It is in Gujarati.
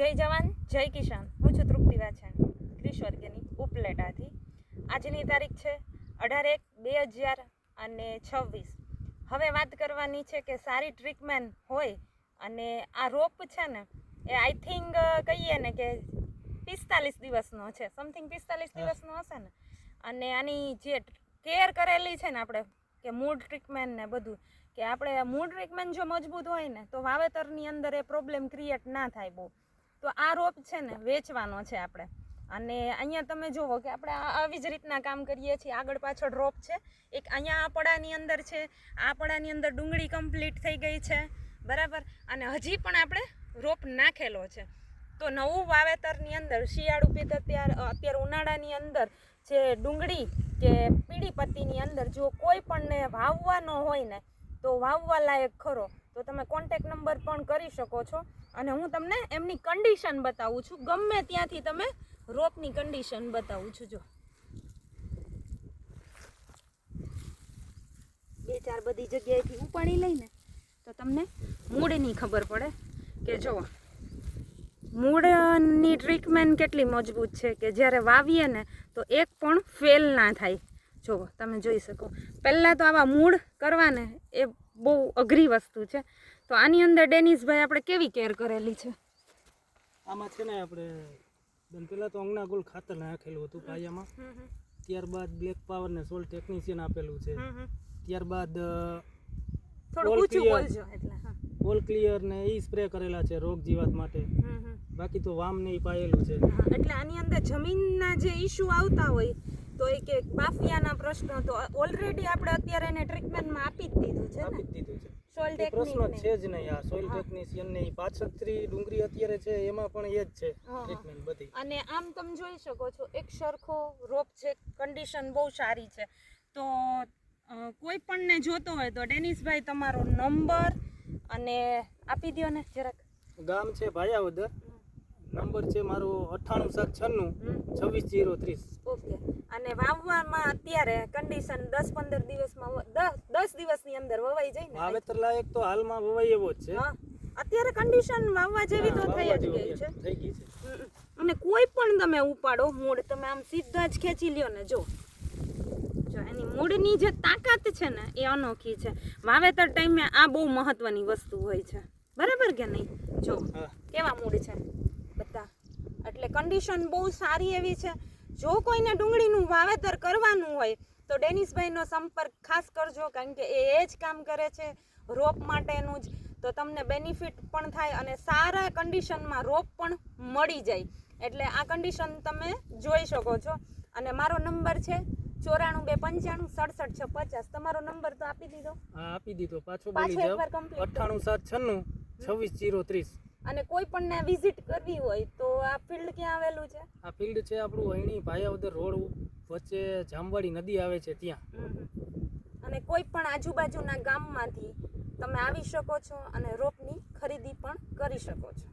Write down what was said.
જય જવાન જય કિસાન। હું છું તૃપ્તિ વાછાણી, ક્રિશ ઓર્ગેનિક ઉપલેટાથી। આજની તારીખ છે 18/1/2026। હવે વાત કરવાની છે કે સારી ટ્રીટમેન્ટ હોય અને આ રોપ છે ને એ આઈ થિંક કહીએ ને કે 45 દિવસનો છે, સમથિંગ 45 દિવસનો હશે ને। અને આની જે કેર કરેલી છે ને આપણે કે મૂળ ટ્રીટમેન્ટ ને બધું, કે આપણે મૂળ ટ્રીટમેન્ટ જો મજબૂત હોય ને તો વાવેતરની અંદર એ પ્રોબ્લેમ ક્રિએટ ના થાય બહુ। તો આ રોપ છે ને વેચવાનો છે આપણે, અને અહીંયા તમે જુઓ કે આપણે આવી જ રીતના કામ કરીએ છીએ। આગળ પાછળ રોપ છે, એક અહીંયા આ પડાની અંદર છે, આ પડાની અંદર ડુંગળી કમ્પ્લીટ થઈ ગઈ છે બરાબર, અને હજી પણ આપણે રોપ નાખેલો છે। તો નવું વાવેતરની અંદર શિયાળુ પીત અત્યારે ઉનાળાની અંદર જે ડુંગળી કે પીળી પત્તીની અંદર જો કોઈ પણને વાવવાનો હોય ને તો વાવવા લાયક ખરો, તો તમે કોન્ટેક નંબર પણ કરી શકો છો। અને હું તમને એમની કન્ડિશન બતાવું છું, ગમે ત્યાંથી તમે રોપની કન્ડિશન બતાવું છું। જો બે ચાર બધી જગ્યાએથી ઉપાડી લઈને તો તમને મૂળની ખબર પડે કે જો મૂળની ટ્રીટમેન્ટ કેટલી મજબૂત છે કે જ્યારે વાવીએ ને તો એક પણ ફેલ ના થાય। જો તમે જોઈ શકો, પહેલાં તો આવા મૂળ કરવા ને એ બહુ અઘરી વસ્તુ છે। તો આની અંદર ડેનિશભાઈ આપણે કેવી કેર કરેલી છે? આમાં છે ને આપણે પહેલા તો અંગના ગોળ ખાતર નાખેલું હતું પાયામાં, ત્યારબાદ બ્લેક પાવર ને સોલ ટેકનિશિયન આપેલું છે, ત્યારબાદ ઓલ ક્લિયર ને એ સ્પ્રે કરેલા છે રોગ જીવાત માટે, બાકી તો વામ ને એ પાયેલું છે। એટલે આની અંદર જમીનના જે ઇશ્યુ આવતા હોય તો એ કે બાફિયાના પ્રશ્નો તો ઓલરેડી આપણે અત્યારે એને ટ્રીટમેન્ટમાં આપી જ દીધું છે, આપી જ દીધું છે। સોઇલ પ્રશ્ન છે જ નહીં, આ સોઇલ ટેકનિશિયન ને પાછળથી ડુંગળી અત્યારે છે એમાં પણ એ જ છે ટ્રીટમેન્ટ બધી। અને આમ તમે જોઈ શકો છો એક સરખો રોપ છે, કન્ડિશન બહુ સારી છે। તો કોઈ પણને જોતો હોય તો ડેનિશભાઈ તમારો નંબર અને આપી દો ને જરાક। ગામ છે ભાયાવદર, નંબર છે મારો 9876 26 030। ઓકે, અને વાવવામાં અત્યારે કન્ડિશન 10-15 દિવસમાં 10 દિવસની અંદર વવાઈ જાય ને? વાવેતર લાયક તો હાલમાં વવાઈ એવો જ છે। અત્યારે કન્ડિશન વાવવા જેવી તો થઈ જ ગઈ છે। અને કોઈ પણ તમે ઉપાડો મૂળ, તમે આમ સીધા જ ખેંચી લ્યો ને, જો એની મૂળની જે તાકાત છે ને એ અનોખી છે। વાવેતર ટાઈમે આ બહુ મહત્વની વસ્તુ હોય છે, બરાબર કે નહીં? જો કેવા મૂળ છે બધા, એટલે કન્ડિશન બહુ સારી એવી છે। જો કોઈને ડુંગળીનું વાવેતર કરવાનું હોય તો ડેનિશભાઈનો સંપર્ક ખાસ કરજો, કારણ કે એ જ કામ કરે છે રોપ માટેનું જ। તો તમને બેનિફિટ પણ થાય અને સારા કન્ડિશનમાં રોપ પણ મળી જાય, એટલે આ કન્ડિશન તમે જોઈ શકો છો। અને મારો નંબર છે 9425576650। તમારો નંબર તો આપી દીધો? હા, આપી દીધો, પાછો બોલી જાવ, 9876 26 030। અને કોઈ પણને વિઝિટ કરવી હોય તો આ ફિલ્ડ ક્યાં આવેલું છે? આ ફિલ્ડ છે આપણું અહીંની ભાયાવદર રોડ વચ્ચે જામવાડી નદી આવે છે ત્યાં। અને કોઈ પણ આજુબાજુના ગામમાંથી તમે આવી શકો છો અને રોપની ખરીદી પણ કરી શકો છો।